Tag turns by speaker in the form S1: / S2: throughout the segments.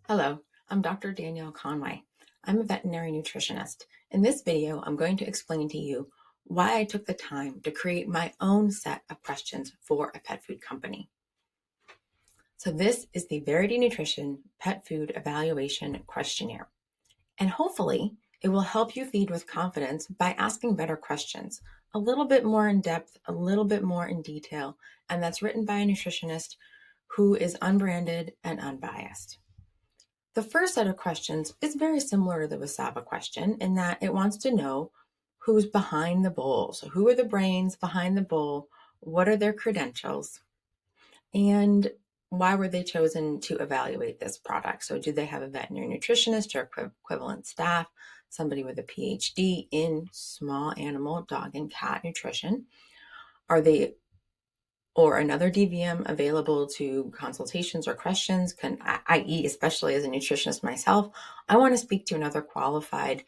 S1: Hello, I'm Dr. Danielle Conway. I'm a veterinary nutritionist. In this video, I'm going to explain to you why I took the time to create my own set of questions for a pet food company. So this is the Verity Nutrition Pet Food Evaluation Questionnaire. And hopefully, it will help you feed with confidence by asking better questions, a little bit more in depth, a little bit more in detail, and that's written by a nutritionist who is unbranded and unbiased. The first set of questions is very similar to the Wasaba question in that it wants to know who's behind the bowl. So who are the brains behind the bowl? What are their credentials? And why were they chosen to evaluate this product? So do they have a veterinary nutritionist or equivalent staff, somebody with a PhD in small animal, dog and cat nutrition? Are they or another DVM available to consultations or questions, i.e., especially as a nutritionist myself, I want to speak to another qualified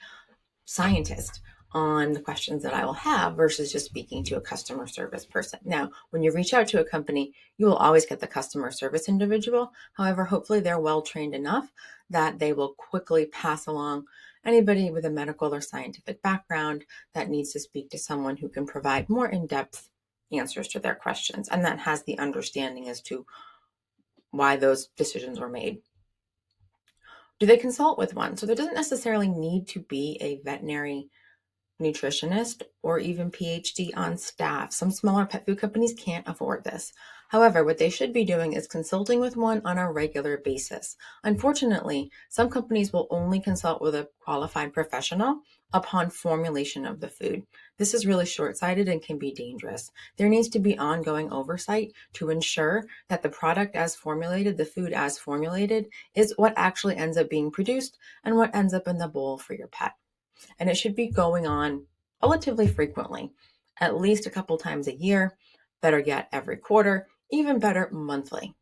S1: scientist on the questions that I will have versus just speaking to a customer service person. Now, when you reach out to a company, you will always get the customer service individual. However, hopefully they're well trained enough that they will quickly pass along anybody with a medical or scientific background that needs to speak to someone who can provide more in-depth answers to their questions and that has the understanding as to why those decisions were made. Do they consult with one? So there doesn't necessarily need to be a veterinary nutritionist or even PhD on staff. Some smaller pet food companies can't afford this. However, what they should be doing is consulting with one on a regular basis. Unfortunately, some companies will only consult with a qualified professional upon formulation of the food. This is really short-sighted and can be dangerous. There needs to be ongoing oversight to ensure that the product as formulated, the food as formulated, is what actually ends up being produced and what ends up in the bowl for your pet. And it should be going on relatively frequently, at least a couple times a year, better yet every quarter, even better monthly.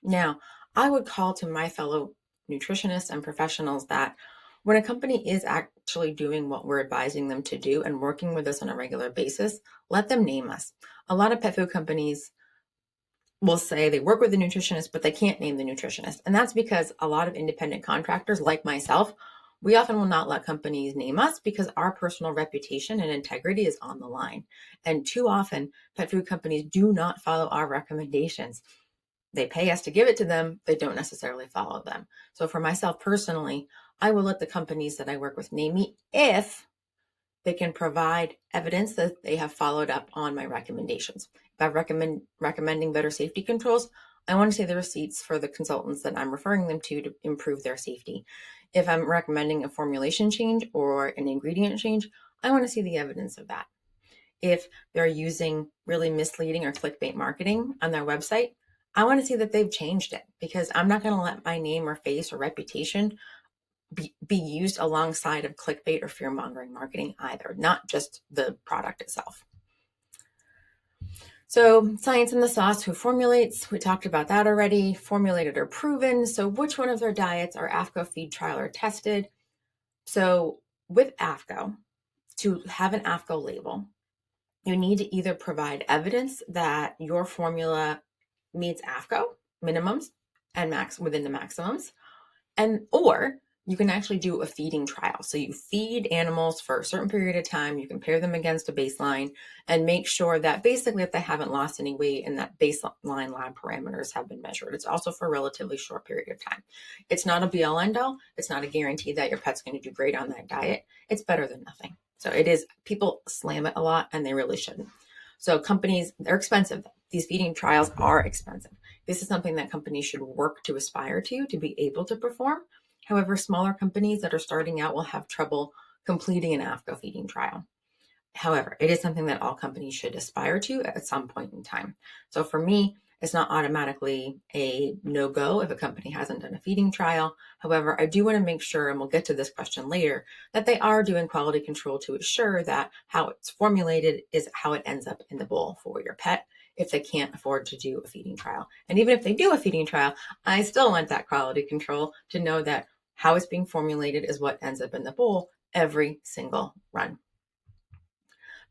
S1: Now, I would call to my fellow nutritionists and professionals that when a company is actually doing what we're advising them to do and working with us on a regular basis, let them name us. A lot of pet food companies will say they work with the nutritionist, but they can't name the nutritionist. And that's because a lot of independent contractors like myself, we often will not let companies name us because our personal reputation and integrity is on the line. And too often, pet food companies do not follow our recommendations. They pay us to give it to them. They don't necessarily follow them. So for myself personally, I will let the companies that I work with name me if they can provide evidence that they have followed up on my recommendations. If I'm recommending better safety controls, I want to see the receipts for the consultants that I'm referring them to improve their safety. If I'm recommending a formulation change or an ingredient change, I want to see the evidence of that. If they're using really misleading or clickbait marketing on their website, I want to see that they've changed it because I'm not going to let my name or face or reputation be used alongside of clickbait or fear-mongering marketing either, not just the product itself. So science in the sauce, who formulates? We talked about that already. Formulated or proven. So which one of their diets are AAFCO feed trial or tested? So with AAFCO, to have an AAFCO label, you need to either provide evidence that your formula meets AAFCO minimums and max within the maximums, or you can actually do a feeding trial. So you feed animals for a certain period of time, you compare them against a baseline and make sure that basically if they haven't lost any weight and that baseline lab parameters have been measured. It's also for a relatively short period of time. It's not a be all end all. It's not a guarantee that your pet's going to do great on that diet. It's better than nothing. So it is, people slam it a lot and they really shouldn't. So companies, they're expensive. These feeding trials are expensive. This is something that companies should work to aspire to be able to perform. However, smaller companies that are starting out will have trouble completing an AAFCO feeding trial. However, it is something that all companies should aspire to at some point in time. So for me, it's not automatically a no-go if a company hasn't done a feeding trial. However, I do want to make sure, and we'll get to this question later, that they are doing quality control to assure that how it's formulated is how it ends up in the bowl for your pet if they can't afford to do a feeding trial. And even if they do a feeding trial, I still want that quality control to know that how it's being formulated is what ends up in the bowl every single run.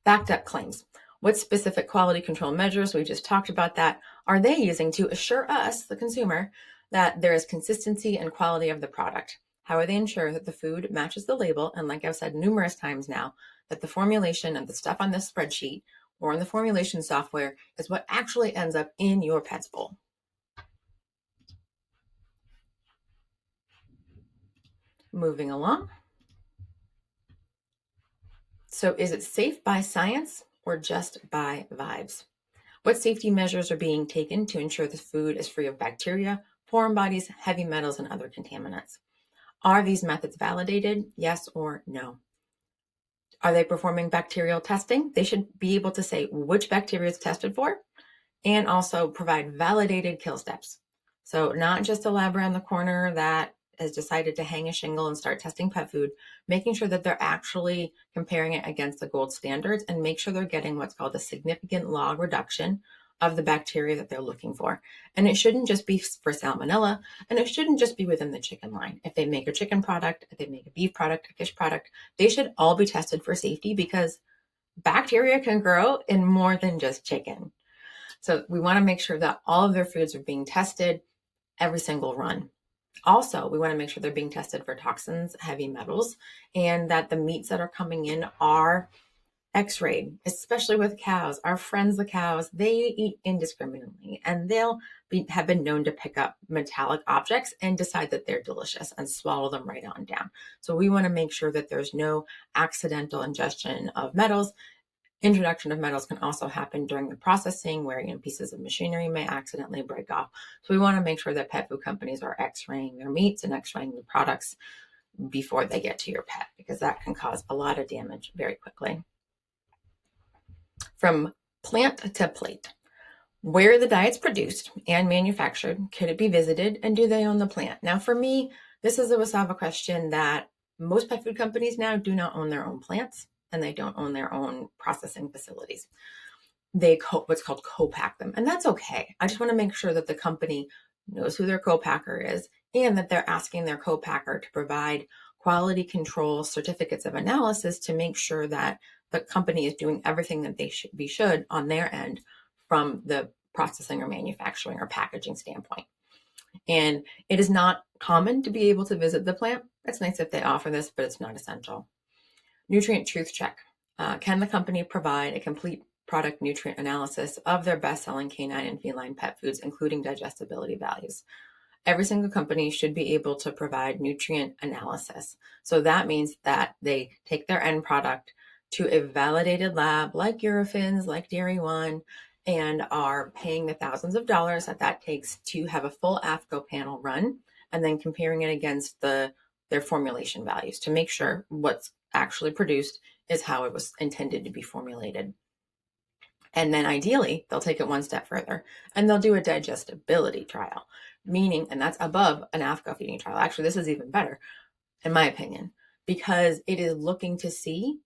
S1: Backed up claims. What specific quality control measures, we just talked about that, are they using to assure us, the consumer, that there is consistency and quality of the product. How will they ensure that the food matches the label? And like I've said numerous times now, that the formulation and the stuff on this spreadsheet or in the formulation software is what actually ends up in your pet's bowl. Moving along. So is it safe by science or just by vibes? What safety measures are being taken to ensure the food is free of bacteria, foreign bodies, heavy metals, and other contaminants? Are these methods validated? Yes or no? Are they performing bacterial testing? They should be able to say which bacteria it's tested for and also provide validated kill steps. So not just a lab around the corner that has decided to hang a shingle and start testing pet food, making sure that they're actually comparing it against the gold standards and make sure they're getting what's called a significant log reduction of the bacteria that they're looking for. And it shouldn't just be for salmonella, and it shouldn't just be within the chicken line. If they make a chicken product, if they make a beef product, a fish product, they should all be tested for safety because bacteria can grow in more than just chicken. So we want to make sure that all of their foods are being tested every single run. Also, we want to make sure they're being tested for toxins, heavy metals, and that the meats that are coming in are x-rayed, especially with cows. Our friends, the cows, they eat indiscriminately, and have been known to pick up metallic objects and decide that they're delicious and swallow them right on down. So we want to make sure that there's no accidental ingestion of metals. Introduction of metals can also happen during the processing where pieces of machinery may accidentally break off. So we want to make sure that pet food companies are x-raying their meats and x-raying the products before they get to your pet, because that can cause a lot of damage very quickly. From plant to plate, where the diet's produced and manufactured, could it be visited, and do they own the plant? Now, for me, this is a Wasava question that most pet food companies now do not own their own plants, and they don't own their own processing facilities. They what's called co-pack them, and that's okay. I just want to make sure that the company knows who their co-packer is and that they're asking their co-packer to provide quality control certificates of analysis to make sure that the company is doing everything that they should on their end from the processing or manufacturing or packaging standpoint. And it is not common to be able to visit the plant. It's nice if they offer this, but it's not essential. Nutrient truth check. Can the company provide a complete product nutrient analysis of their best-selling canine and feline pet foods, including digestibility values? Every single company should be able to provide nutrient analysis. So that means that they take their end product to a validated lab like Eurofins, like Dairy One, and are paying the thousands of dollars that takes to have a full AFCO panel run, and then comparing it against their formulation values to make sure what's actually produced is how it was intended to be formulated. And then ideally, they'll take it one step further and they'll do a digestibility trial, meaning, and that's above an AFCO feeding trial. Actually, this is even better, in my opinion, because it is looking to see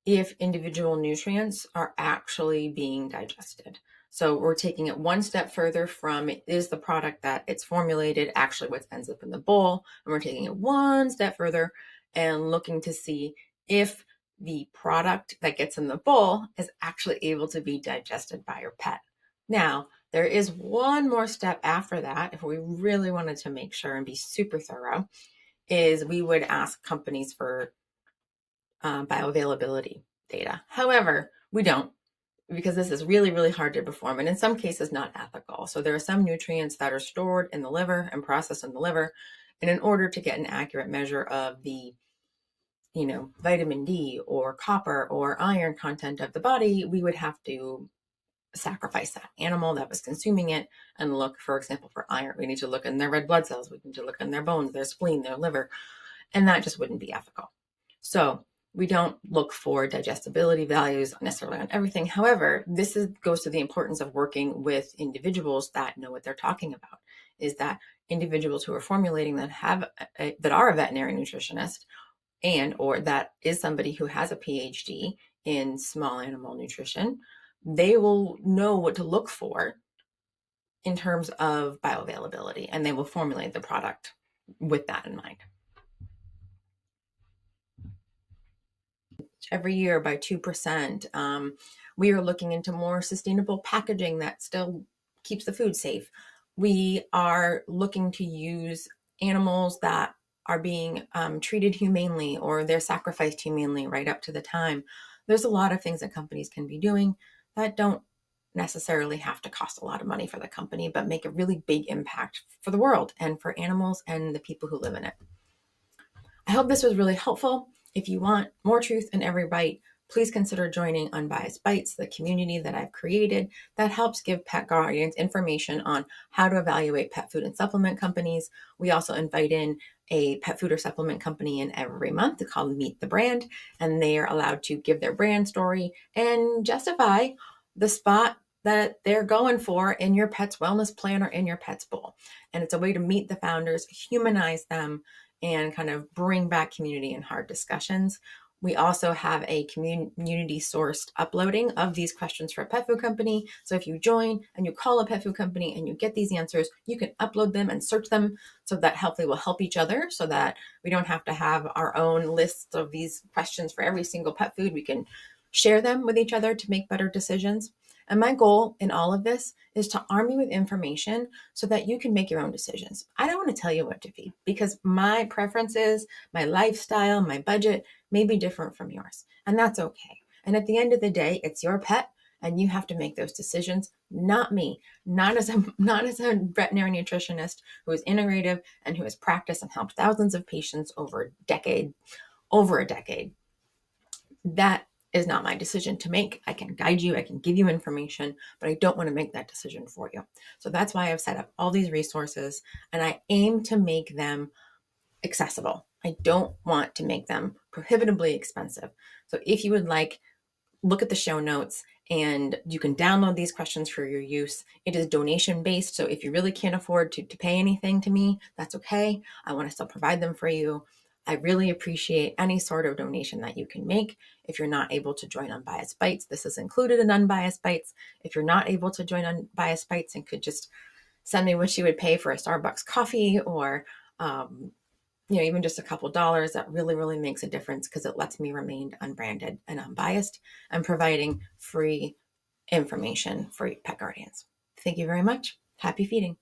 S1: if individual nutrients are actually being digested. So we're taking it one step further from, is the product that it's formulated actually what ends up in the bowl? And we're taking it one step further and looking to see if the product that gets in the bowl is actually able to be digested by your pet. Now, there is one more step after that. If we really wanted to make sure and be super thorough, is we would ask companies for bioavailability data. However, we don't, because this is really, really hard to perform and in some cases not ethical. So there are some nutrients that are stored in the liver and processed in the liver. And in order to get an accurate measure of the vitamin D or copper or iron content of the body, we would have to sacrifice that animal that was consuming it and look, for example, for iron. We need to look in their red blood cells. We need to look in their bones, their spleen, their liver, and that just wouldn't be ethical. So we don't look for digestibility values necessarily on everything. However, this goes to the importance of working with individuals that know what they're talking about, is that individuals who are formulating that are a veterinary nutritionist and or that is somebody who has a PhD in small animal nutrition, they will know what to look for in terms of bioavailability, and they will formulate the product with that in mind. Every year by 2%, we are looking into more sustainable packaging that still keeps the food safe. we are looking to use animals that are being treated humanely, or they're sacrificed humanely right up to the time. There's a lot of things that companies can be doing that don't necessarily have to cost a lot of money for the company, but make a really big impact for the world and for animals and the people who live in it. I hope this was really helpful. If you want more truth in every bite, please consider joining Unbiased Bites, the community that I've created that helps give pet guardians information on how to evaluate pet food and supplement companies. We also invite in a pet food or supplement company in every month called Meet the Brand, and they are allowed to give their brand story and justify the spot that they're going for in your pet's wellness plan or in your pet's bowl. And it's a way to meet the founders, humanize them, and kind of bring back community and hard discussions. We also have a community sourced uploading of these questions for a pet food company. So if you join and you call a pet food company and you get these answers, you can upload them and search them, so that hopefully will help each other, so that we don't have to have our own lists of these questions for every single pet food. We can share them with each other to make better decisions. And my goal in all of this is to arm you with information so that you can make your own decisions. I don't want to tell you what to feed, because my preferences, my lifestyle, my budget may be different from yours, and that's okay. And at the end of the day, it's your pet, and you have to make those decisions, not me, not as a veterinary nutritionist who is integrative and who has practiced and helped thousands of patients over a decade. That is not my decision to make. I can guide you, I can give you information, but I don't want to make that decision for you. So that's why I've set up all these resources, and I aim to make them accessible. I don't want to make them prohibitively expensive. So if you would like, look at the show notes and you can download these questions for your use. It is donation based. So if you really can't afford to pay anything to me, that's okay. I want to still provide them for you. I really appreciate any sort of donation that you can make. If you're not able to join Unbiased Bites, this is included in Unbiased Bites. If you're not able to join Unbiased Bites and could just send me what you would pay for a Starbucks coffee, or even just a couple dollars, that really, really makes a difference, because it lets me remain unbranded and unbiased and providing free information for pet guardians. Thank you very much. Happy feeding.